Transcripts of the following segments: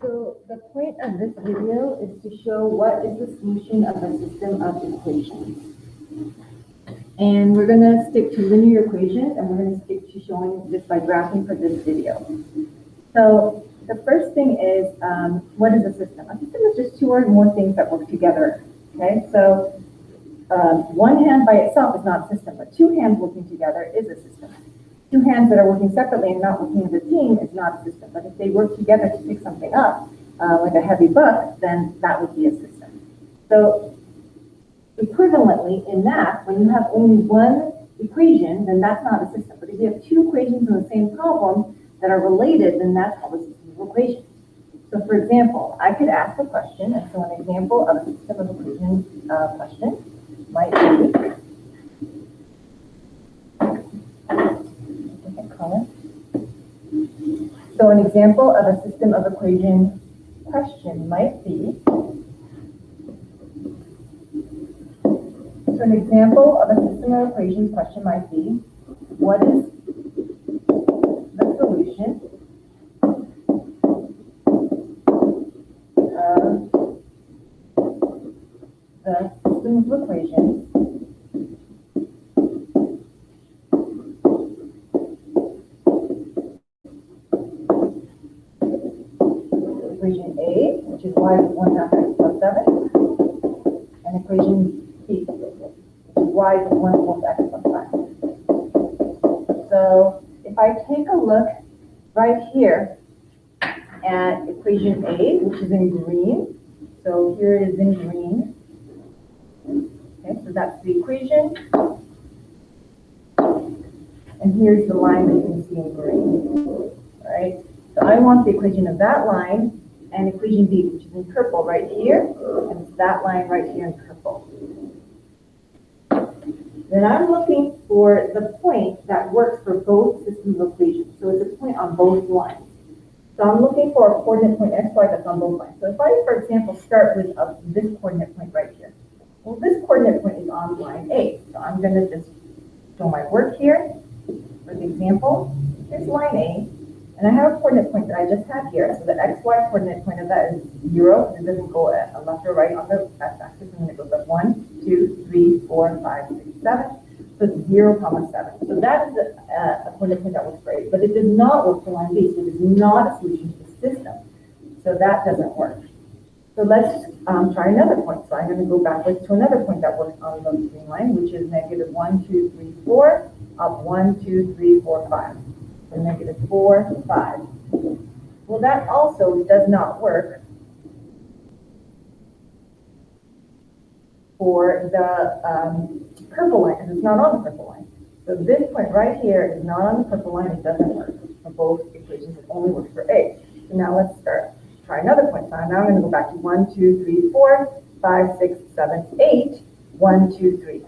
So the point of this video is to show what is the solution of a system of equations. And we're going to stick to linear equations, and we're going to stick to showing this by graphing for this video. So the first thing is, what is a system? A system is just two or more things that work together. Okay, so one hand by itself is not a system, but two hands working together is a system. Two hands that are working separately and not working as a team is not a system. But if they work together to pick something up, like a heavy book, then that would be a system. So equivalently in math, when you have only one equation, then that's not a system. But if you have two equations in the same problem that are related, then that's called a system of equations. So for example, I could ask a question, and so an example of a system of equations question might be, so an example of a system of equation question might be, so an example of a system of equations question might be, what is the solution of the system of equations equation A, which is y equals 1 half x plus 7, and equation B, which is y equals 1 equals x plus 5. So if I take a look right here at equation A, which is in green, so here it is in green. Okay, so that's the equation. And here's the line that you can see in green. All right, so I want the equation of that line and equation B, which is in purple right here, and it's that line right here in purple. Then I'm looking for the point that works for both systems of equations. So it's a point on both lines. So I'm looking for a coordinate point x, y that's on both lines. So if I, for example, start with this coordinate point right here. Well, this coordinate point is on line A. So I'm going to just show my work here. For the example, here's line A. And I have a coordinate point that I just had here. So the xy coordinate point of that is 0. It doesn't go left or right on the x-axis. And it goes up 1, 2, 3, 4, 5, 6, 7. So it's 0, 7. So that is a coordinate point that works for A. But it does not work for line B. So it is not a solution to the system. So that doesn't work. So let's try another point. So I'm going to go backwards to another point that works on the green line, which is negative 1, 2, 3, 4, up 1, 2, 3, 4, 5. So negative 4, 5. Well, that also does not work for the purple line, because it's not on the purple line. So this point right here is not on the purple line. It doesn't work for both equations. It only works for A. So now let's try another point. So now I'm going to go back to 1, 2, 3, 4, 5, 6, 7, 8. 1, 2, 3.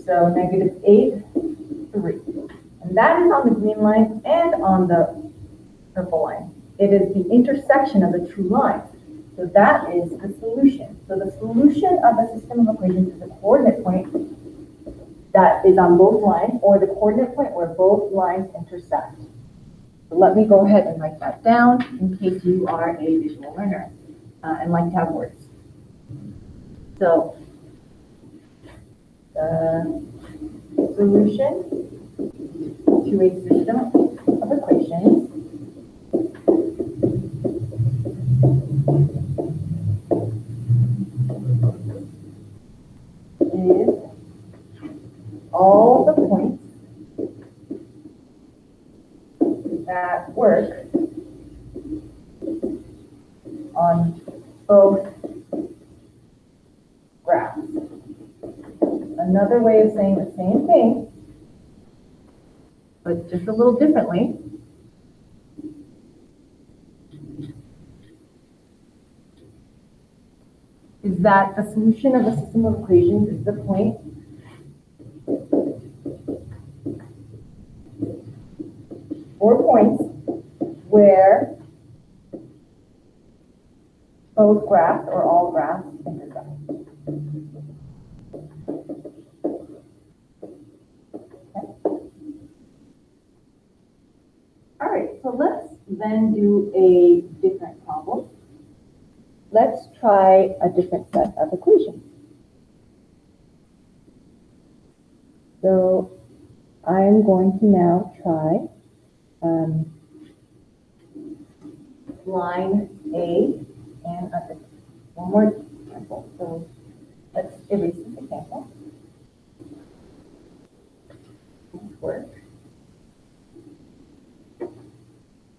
So negative 8, 3. And that is on the green line and on the purple line. It is the intersection of the two lines. So that is the solution. So the solution of a system of equations is a coordinate point that is on both lines, or the coordinate point where both lines intersect. So let me go ahead and write that down in case you are a visual learner and like to have words. So the solution to a system of equations is all the points that work on both graphs. Another way of saying the same thing, but just a little differently, is that the solution of a system of equations is the point or points where both graphs or all graphs intersect. All right, so let's then do a different problem. let's try a different set of equations. So I'm going to now try line A and one more example. So let's erase this example. Work.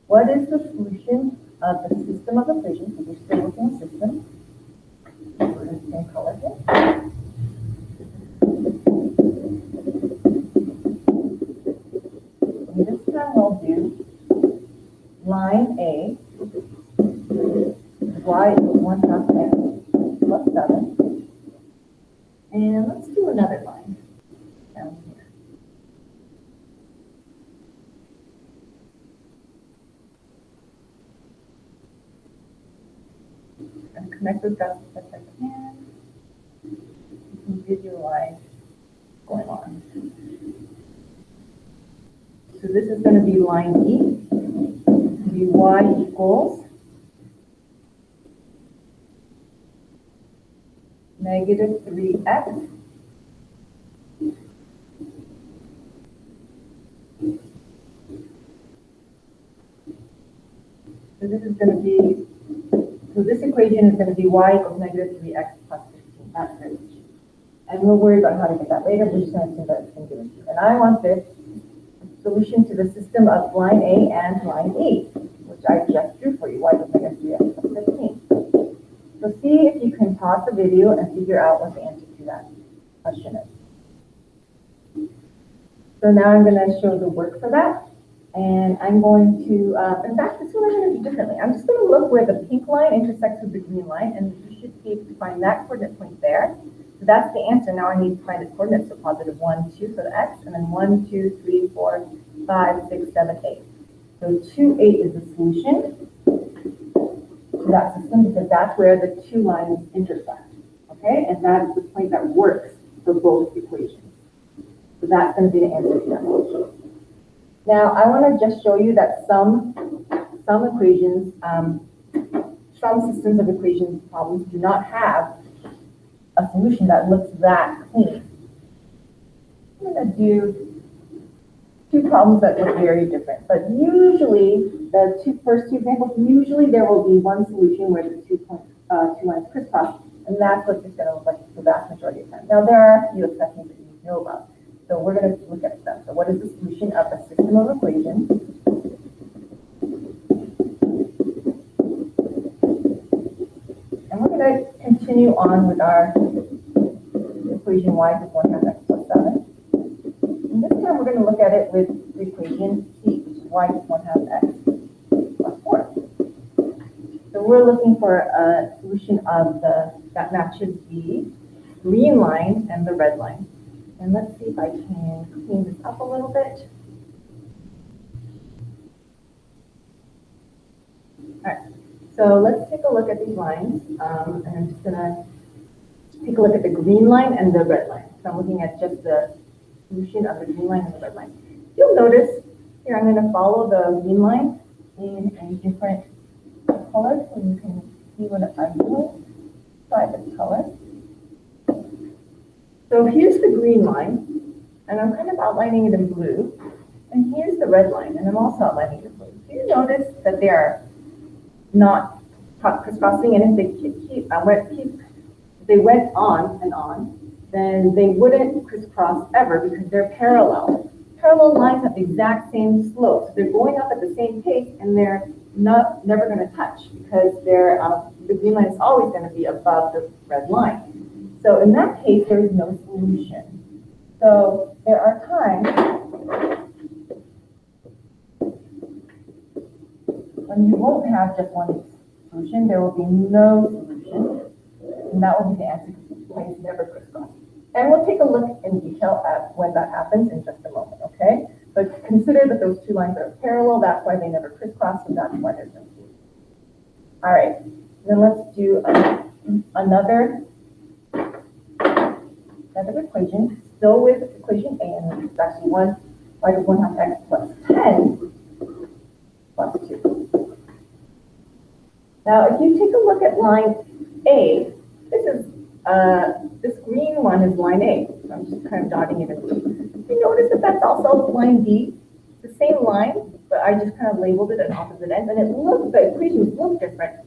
What is the solution of the system of equations? So we're still looking at system. We're in the same color here. And this time we'll do line A, y equals 1/2 x plus 7. And let's do another line down here. And connect those dots as best I can. You can visualize what's going on. So this is going to be line E. It's going to be y equals negative 3x so this is going to be, so this equation is going to be y equals negative 3x plus 15. That's it. And we'll worry about how to get that later. We're just going to assume that it's going to give it to you. And I want this solution to the system of line A and line E, which I just drew for you, y equals negative 3x plus 15. So see if you can pause the video and figure out what the answer to that question is. So now I'm going to show the work for that. And I'm going to, in fact, this one I'm going to do differently. I'm just going to look where the pink line intersects with the green line, and you should be able to find that coordinate point there. So that's the answer. Now I need to find its coordinates. So positive 1, 2 for the x, and then 1, 2, 3, 4, 5, 6, 7, 8. So 2, 8 is the solution to that system because that's where the two lines intersect. Okay, and that is the point that works for both equations. So that's going to be the answer to that question. Now I want to just show you that some equations, some systems of equations problems do not have a solution that looks that clean. I'm going to do two problems that look very different, but usually the first two examples, usually there will be one solution where the two lines crisscross, and that's what it's going to look like the vast majority of the time. Now there are a few exceptions that you need to know about, so we're going to look at them. So what is the solution of a system of equations? And we're going to continue on with our equation y equals 1/2 x plus 7. And this time we're going to look at it with the equation c, which is y equals 1/2 x plus 4. So we're looking for a solution of that matches the green line and the red line. And let's see if I can clean this up a little bit. All right, so let's take a look at these lines. And I'm just going to take a look at the green line and the red line. So I'm looking at just the solution of the green line and the red line. You'll notice here I'm going to follow the green line in a different color so you can see what I'm doing. Try this color. So here's the green line, and I'm kind of outlining it in blue. And here's the red line, and I'm also outlining it in blue. So you notice that they are not crisscrossing, and if they went on and on, then they wouldn't crisscross ever because they're parallel. Parallel lines have the exact same slope. So they're going up at the same pace, and they're never going to touch because the green line is always going to be above the red line. So in that case, there is no solution. So there are times when you won't have just one solution, there will be no solution. And that will be the answer because lines never crisscross. And we'll take a look in detail at when that happens in just a moment, okay? But consider that those two lines are parallel, that's why they never crisscross, and that's why there's no solution. All right, then let's do another equation, still with equation A, and it's actually y equals 1/2 x plus 10 plus 2. Now, if you take a look at line A, this green one is line A. So I'm just kind of dotting it in blue. You notice that that's also line B, the same line, but I just kind of labeled it at opposite ends, and the equations look different.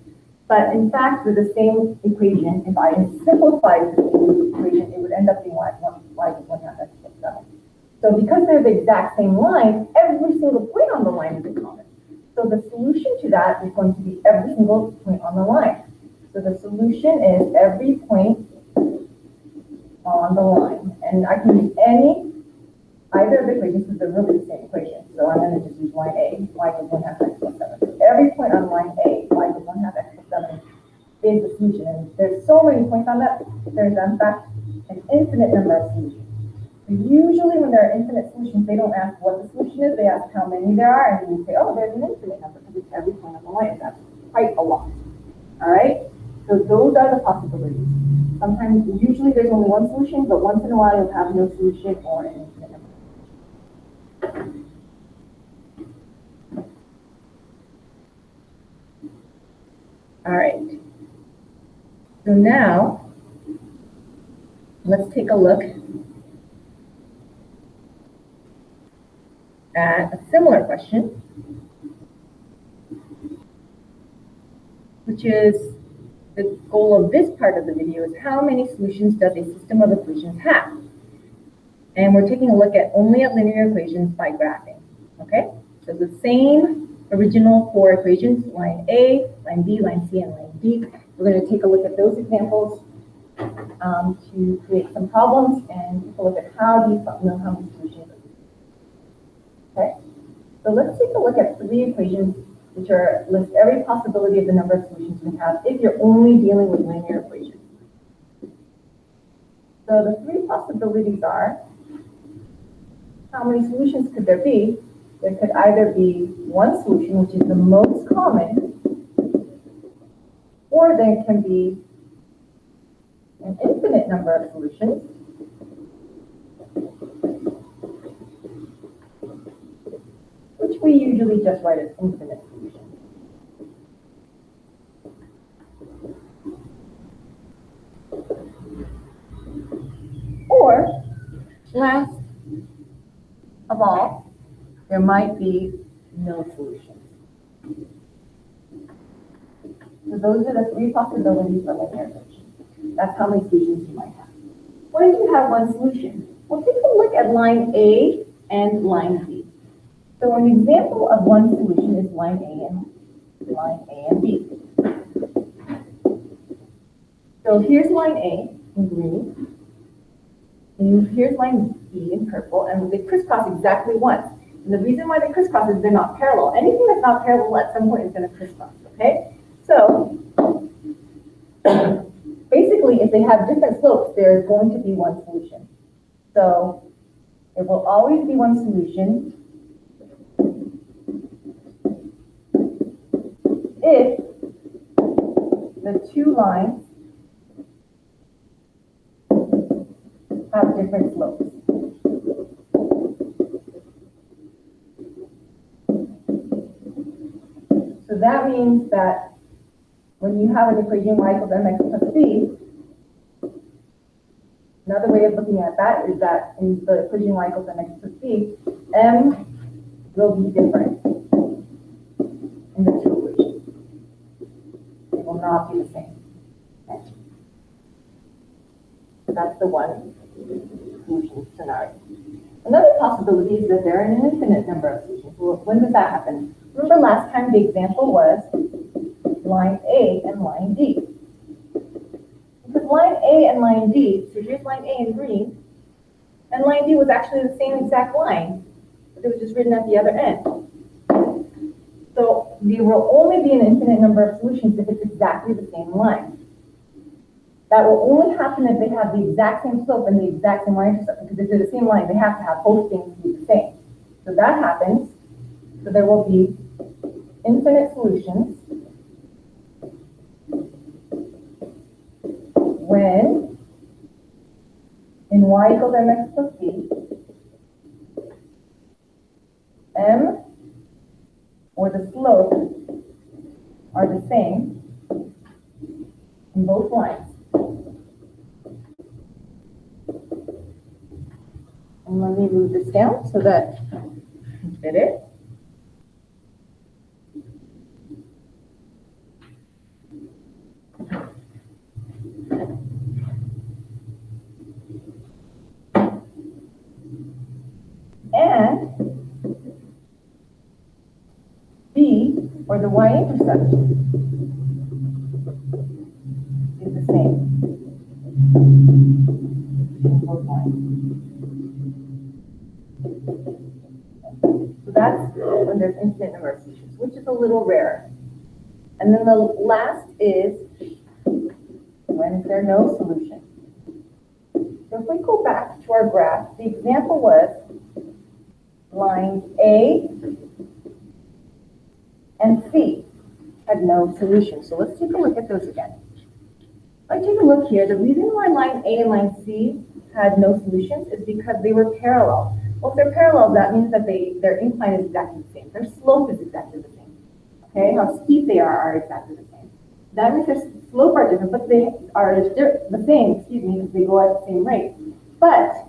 But in fact, with the same equation, if I simplified this equation, it would end up being y equals 1 half x plus 7. So because they're the exact same line, every single point on the line is in common. So the solution to that is going to be every single point on the line. So the solution is every point on the line. And I can use either of the equations because they're really the same equation. So I'm going to just use line A, y equals 1 half x plus 7. So every point on line A, y equals 1 half x plus 7 is the solution. And there's so many points on that, there's in fact an infinite number of solutions. Usually when there are infinite solutions, they don't ask what the solution is, they ask how many there are, and you say, oh, there's an infinite number, because it's every point on the line. That's quite a lot. All right? So those are the possibilities. Sometimes, usually there's only one solution, but once in a while you'll have no solution or an infinite number. All right. So now, let's take a look at a similar question, which is the goal of this part of the video is how many solutions does a system of equations have? And we're taking a look at only at linear equations by graphing, okay? So the same original four equations, line A, line B, line C, and line D. We're going to take a look at those examples to create some problems and take a look at how do you know how many solutions. Okay, so let's take a look at three equations which list every possibility of the number of solutions we have if you're only dealing with linear equations. So the three possibilities are, how many solutions could there be? There could either be one solution, which is the most common, or there can be an infinite number of solutions, which we usually just write as infinite solutions. Or, last of all, there might be no solutions. So those are the three possibilities for linear equations. That's how many solutions you might have. When do you have one solution? Well, take a look at line A and line B. So an example of one solution is line A and B. So here's line A in green, and here's line B in purple, and they crisscross exactly once. And the reason why they crisscross is they're not parallel. Anything that's not parallel at some point is going to crisscross, okay? So basically, if they have different slopes, there is going to be one solution. So there will always be one solution if the two lines have different slopes. So that means that when you have an equation y equals mx plus b, another way of looking at that is that in the equation y equals mx plus b, m will be different in the two equations. It will not be the same. Okay. So that's the one solution scenario. Another possibility is that there are an infinite number of solutions. Well, when does that happen? Remember last time the example was line A and line D. Because line A and line D, so here's line A in green, and line D was actually the same exact line, but it was just written at the other end. So there will only be an infinite number of solutions if it's exactly the same line. That will only happen if they have the exact same slope and the exact same y-intercept, because if they're the same line, they have to have both things be the same. So that happens, so there will be infinite solutions when in y equals mx plus b, m or the slope are the same, in both lines. And let me move this down so that I can fit it. And B, or the y-intercept, is the same in both lines. So that's when there's infinite number of solutions, which is a little rare. And then the last is when there no solution. So if we go back to our graph, the example was lines A and C had no solution. So let's take a look at those again. If I take a look here, the reason why line A and line C had no solutions is because they were parallel. Well, if they're parallel, that means that their incline is exactly the same. Their slope is exactly the same. Okay, how steep they are exactly the same. That means their slope are different, but they are the same, because they go at the same rate. But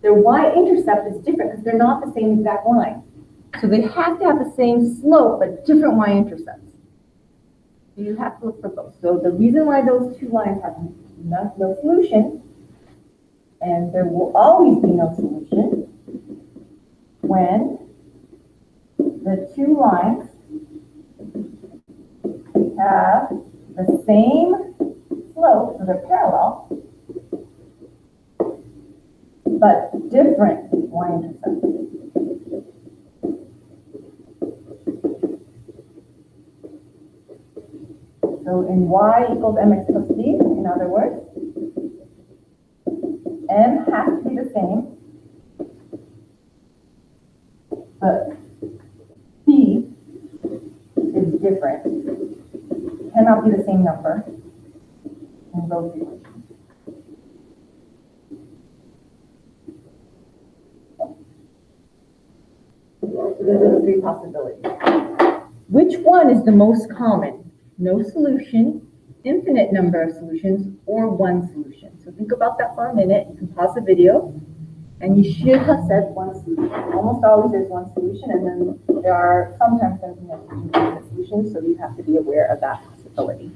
their y-intercept is different because they're not the same exact line. So they have to have the same slope, but different y-intercepts. So you have to look for both. So the reason why those two lines have no solution, and there will always be no solution, when the two lines have the same slope, so they're parallel, but different y-intercepts. So in y equals mx plus b, in other words, m has to be the same, but b is different. Cannot be the same number in both equations. So those are the three possibilities. Which one is the most common? No solution, infinite number of solutions, or one solution. So think about that for a minute. You can pause the video, and you should have said one solution. Almost always there's one solution, and then there are sometimes infinite solutions, so you have to be aware of that possibility.